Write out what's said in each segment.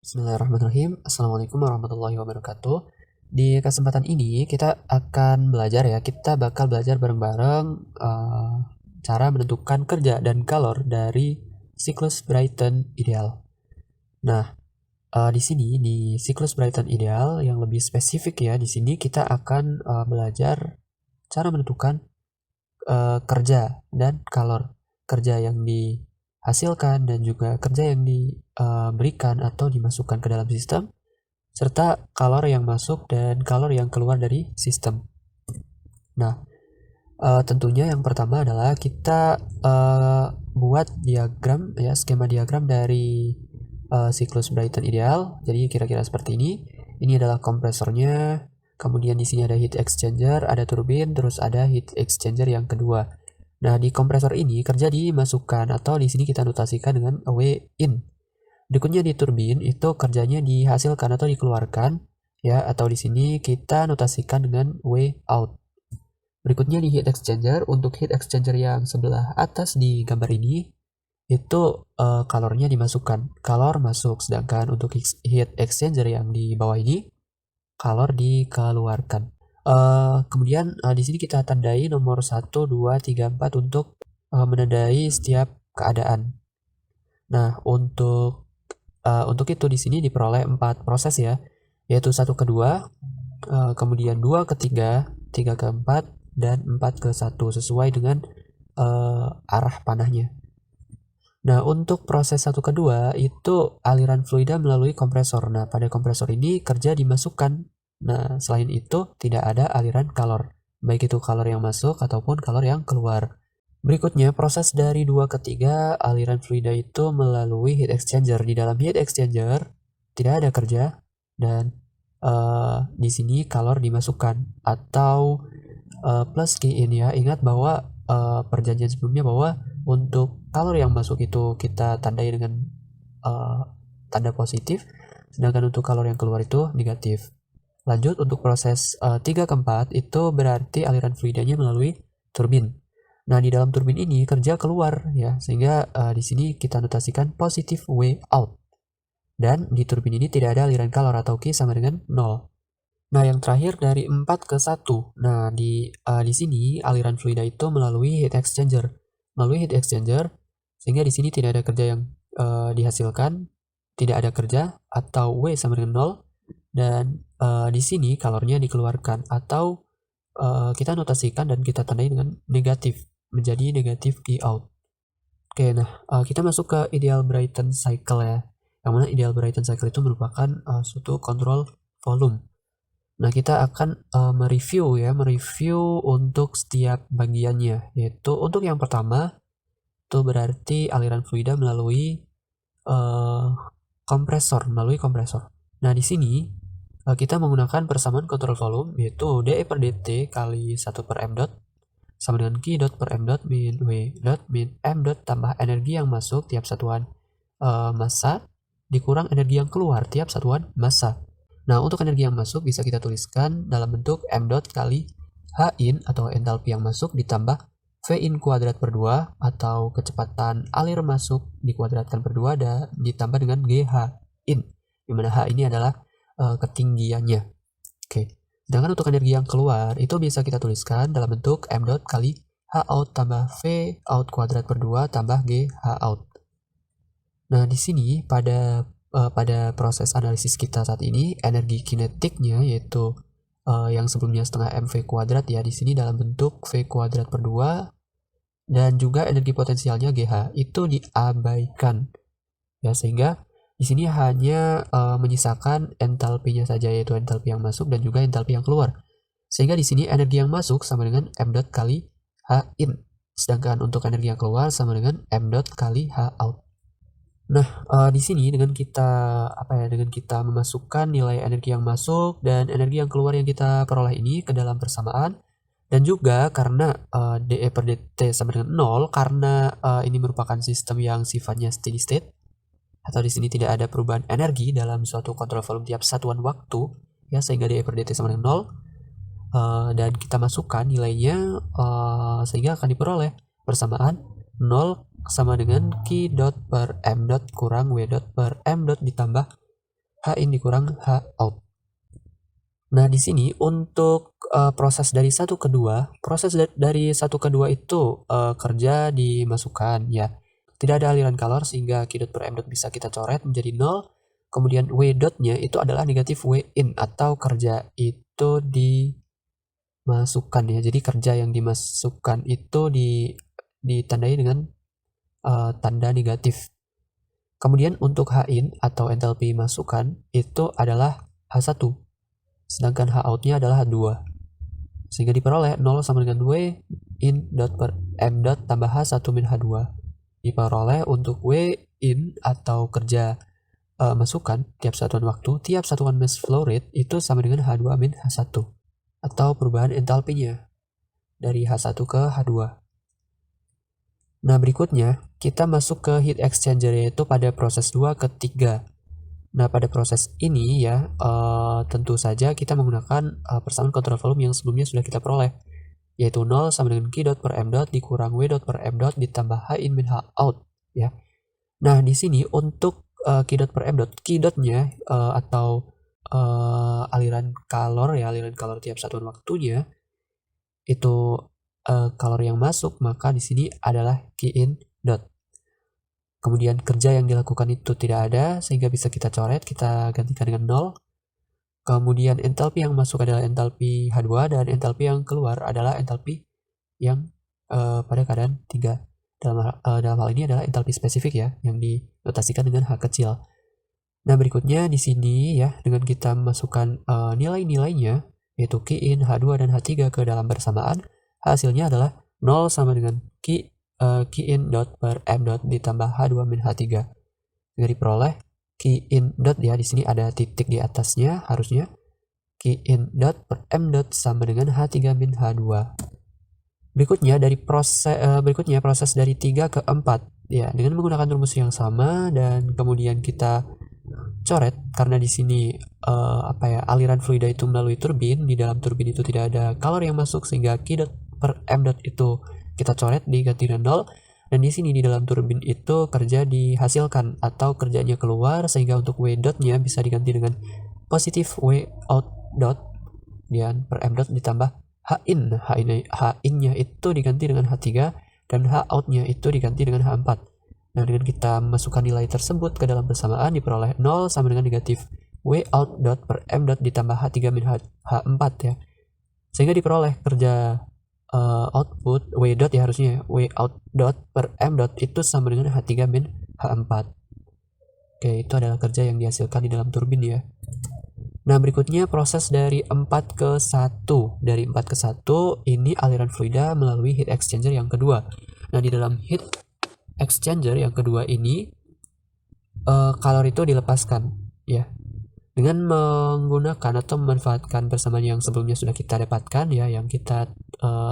Bismillahirrahmanirrahim. Assalamualaikum warahmatullahi wabarakatuh. Di kesempatan ini kita akan belajar ya. Kita bakal belajar bareng-bareng cara menentukan kerja dan kalor dari siklus Brighton ideal. Nah, di sini di siklus Brighton ideal yang lebih spesifik ya, di sini kita akan belajar cara menentukan kerja dan kalor. Kerja yang dihasilkan dan juga kerja yang diberikan atau dimasukkan ke dalam sistem, serta kalor yang masuk dan kalor yang keluar dari sistem. Nah, tentunya yang pertama adalah kita buat diagram ya, skema diagram dari siklus Brighton ideal. Jadi kira-kira seperti ini. Ini adalah kompresornya, kemudian di sini ada heat exchanger, ada turbin, terus ada heat exchanger yang kedua. Nah, di kompresor ini kerja dimasukkan atau di sini kita notasikan dengan W in. Berikutnya di turbin itu kerjanya dihasilkan atau dikeluarkan ya, atau di sini kita notasikan dengan W out. Berikutnya di heat exchanger, untuk heat exchanger yang sebelah atas di gambar ini itu kalornya dimasukkan, kalor masuk, sedangkan untuk heat exchanger yang di bawah ini kalor dikeluarkan. Kemudian di sini kita tandai nomor 1, 2, 3, 4 untuk menandai setiap keadaan. Nah, untuk itu di sini diperoleh 4 proses ya, yaitu 1 ke 2, kemudian 2 ke 3, 3 ke 4, dan 4 ke 1 sesuai dengan arah panahnya. Nah, untuk proses 1 ke 2 itu aliran fluida melalui kompresor. Nah, pada kompresor ini kerja dimasukkan. Nah, selain itu tidak ada aliran kalor, baik itu kalor yang masuk ataupun kalor yang keluar. Berikutnya, proses dari 2 ke 3, aliran fluida itu melalui heat exchanger. Di dalam heat exchanger tidak ada kerja dan di sini kalor dimasukkan atau plus key in ya. Ingat bahwa perjanjian sebelumnya bahwa untuk kalor yang masuk itu kita tandai dengan tanda positif, sedangkan untuk kalor yang keluar itu negatif. Lanjut untuk proses 3 ke 4 itu berarti aliran fluidanya melalui turbin. Nah, di dalam turbin ini kerja keluar ya, sehingga di sini kita notasikan positif W out. Dan di turbin ini tidak ada aliran kalor atau Q sama dengan 0. Nah, yang terakhir dari 4 ke 1. Nah, di sini aliran fluida itu melalui heat exchanger. Melalui heat exchanger, sehingga di sini tidak ada kerja yang dihasilkan, tidak ada kerja atau W sama dengan 0. Dan di sini kalornya dikeluarkan atau kita notasikan dan kita tandai dengan negatif, menjadi negatif Q out. Oke, nah kita masuk ke ideal Brighton cycle ya. Yang mana ideal Brighton cycle itu merupakan suatu kontrol volume. Nah, kita akan mereview untuk setiap bagiannya, yaitu untuk yang pertama itu berarti aliran fluida melalui kompresor, Nah, di sini kita menggunakan persamaan kontrol volume, yaitu dE per dt kali 1 per m dot sama dengan Q dot per m dot min W dot min m dot tambah energi yang masuk tiap satuan massa dikurang energi yang keluar tiap satuan massa. Nah, untuk energi yang masuk bisa kita tuliskan dalam bentuk m dot kali H in atau entalpi yang masuk ditambah V in kuadrat per 2 atau kecepatan alir masuk dikuadratkan per 2 dan ditambah dengan GH in, dimana H ini adalah ketinggiannya. Oke. Sedangkan untuk energi yang keluar itu bisa kita tuliskan dalam bentuk m dot kali H out tambah V out kuadrat per 2 tambah GH out. Nah, di sini pada proses analisis kita saat ini, energi kinetiknya yaitu yang sebelumnya setengah mv kuadrat ya, di sini dalam bentuk V kuadrat per 2, dan juga energi potensialnya GH itu diabaikan ya, sehingga di sini hanya menyisakan entalpinya saja, yaitu entalpi yang masuk dan juga entalpi yang keluar. Sehingga di sini energi yang masuk sama dengan m dot kali H in, sedangkan untuk energi yang keluar sama dengan m dot kali H out. Nah, di sini dengan kita memasukkan nilai energi yang masuk dan energi yang keluar yang kita peroleh ini ke dalam persamaan, dan juga karena dE per dt sama dengan 0, karena ini merupakan sistem yang sifatnya steady state atau di sini tidak ada perubahan energi dalam suatu kontrol volume tiap satuan waktu ya, sehingga dE per dt sama dengan 0, dan kita masukkan nilainya sehingga akan diperoleh persamaan 0 sama dengan Q dot per m dot kurang W dot per m dot ditambah H in dikurang H out. Nah, di sini untuk proses dari 1 ke 2, proses dari 1 ke 2 itu kerja dimasukkan ya. Tidak ada aliran kalor sehingga Q dot per M dot bisa kita coret menjadi 0. Kemudian W dotnya itu adalah negatif W in atau kerja itu dimasukkan ya. Jadi kerja yang dimasukkan itu ditandai dengan tanda negatif. Kemudian untuk H in atau entalpi masukan itu adalah H1. Sedangkan H outnya adalah H2. Sehingga diperoleh 0 sama dengan W in dot per M dot tambah H1 min H2. Diperoleh untuk W in atau kerja masukan tiap satuan waktu, tiap satuan mass flow rate itu sama dengan H2 min H1. Atau perubahan entalpinya dari H1 ke H2. Nah, berikutnya kita masuk ke heat exchanger yaitu pada proses 2 ke 3. Nah, pada proses ini ya, tentu saja kita menggunakan persamaan kontrol volume yang sebelumnya sudah kita peroleh, yaitu 0 sama dengan Q dot per M dot dikurang W dot per M dot ditambah H in min H out ya. Nah, di sini untuk Q dot per M dot, Q dotnya atau aliran kalor ya, aliran kalor tiap satuan waktunya itu kalor yang masuk, maka di sini adalah Q in dot. Kemudian kerja yang dilakukan itu tidak ada sehingga bisa kita coret, kita gantikan dengan 0. Kemudian entalpi yang masuk adalah entalpi H2 dan entalpi yang keluar adalah entalpi yang pada keadaan 3. Dalam hal ini adalah entalpi spesifik ya, yang dinotasikan dengan H kecil. Nah, berikutnya di sini ya, dengan kita masukkan nilai-nilainya, yaitu Q in, H2, dan H3 ke dalam bersamaan, hasilnya adalah 0 sama dengan Q in dot per M dot ditambah H2 min H3. Sehingga diperoleh Q in dot ya, di sini ada titik di atasnya harusnya. Q in dot per M dot sama dengan H3 min H2. Berikutnya proses dari 3 ke 4 ya, dengan menggunakan rumus yang sama dan kemudian kita coret karena di sini aliran fluida itu melalui turbin. Di dalam turbin itu tidak ada kalor yang masuk sehingga Q dot per M dot itu kita coret diganti dengan 0, dan di sini di dalam turbin itu kerja dihasilkan atau kerjanya keluar sehingga untuk W dotnya bisa diganti dengan positif W out dot dan per M dot ditambah H in-nya itu diganti dengan H3 dan H outnya itu diganti dengan H4. Nah, dengan kita masukkan nilai tersebut ke dalam bersamaan diperoleh 0 sama dengan negatif W out dot per M dot ditambah H3 min H4 ya. Sehingga diperoleh kerja output W dot ya, harusnya W out dot per M dot itu sama dengan H3 min H4. Oke, itu adalah kerja yang dihasilkan di dalam turbin ya. Nah, berikutnya proses dari 4 ke 1. Dari 4 ke 1 ini aliran fluida melalui heat exchanger yang kedua. Nah, di dalam heat exchanger yang kedua ini kalor itu dilepaskan ya, dengan menggunakan atau memanfaatkan persamaan yang sebelumnya sudah kita dapatkan ya, yang kita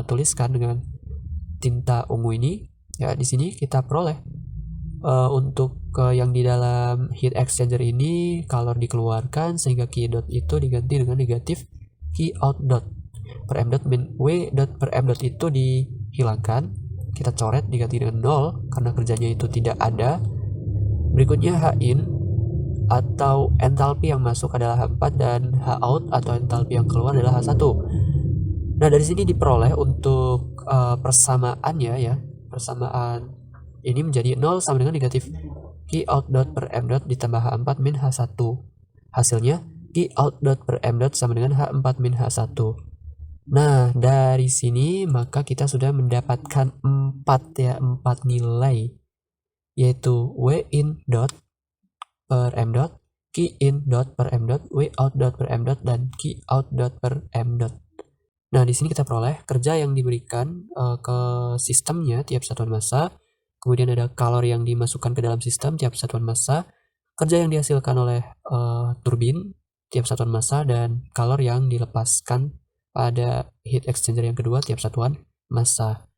tuliskan dengan tinta ungu ini ya. Di sini kita peroleh untuk yang di dalam heat exchanger ini kalor dikeluarkan sehingga Q dot itu diganti dengan negatif Q out dot per M dot min W dot per M dot itu dihilangkan, kita coret diganti dengan 0 karena kerjanya itu tidak ada. Berikutnya H in atau entalpi yang masuk adalah H4 dan H out atau entalpi yang keluar adalah H1. Nah, dari sini diperoleh untuk persamaannya ya, persamaan ini menjadi 0 sama dengan negatif Q out dot per M dot ditambah H4 min H1. Hasilnya Q out dot per M dot sama dengan H4 min H1. Nah, dari sini maka kita sudah mendapatkan 4 nilai, yaitu W in dot per M dot, Q in dot per M dot, W out dot per M dot, dan Q out dot per M dot. Nah, di sini kita peroleh kerja yang diberikan ke sistemnya tiap satuan massa, kemudian ada kalor yang dimasukkan ke dalam sistem tiap satuan massa, kerja yang dihasilkan oleh turbin tiap satuan massa, dan kalor yang dilepaskan pada heat exchanger yang kedua tiap satuan massa.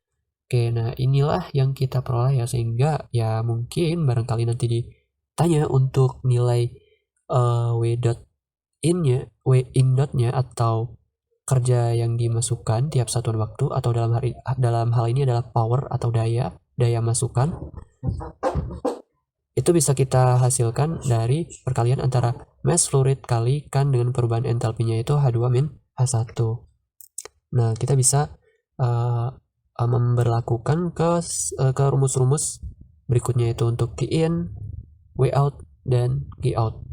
Oke, nah inilah yang kita peroleh ya, sehingga ya mungkin barangkali nanti ditanya untuk nilai W dot in-nya, W in dot-nya atau kerja yang dimasukkan tiap satuan waktu, atau dalam hal ini adalah power atau daya masukan, itu bisa kita hasilkan dari perkalian antara mass flow rate kalikan dengan perubahan entalpinya itu H2 min H1. Nah, kita bisa memberlakukan ke rumus-rumus berikutnya, itu untuk Q in, W out, dan Q out.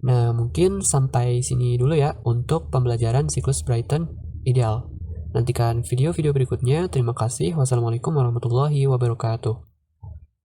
Nah, mungkin sampai sini dulu ya untuk pembelajaran siklus Brighton ideal. Nantikan video-video berikutnya. Terima kasih. Wassalamualaikum warahmatullahi wabarakatuh.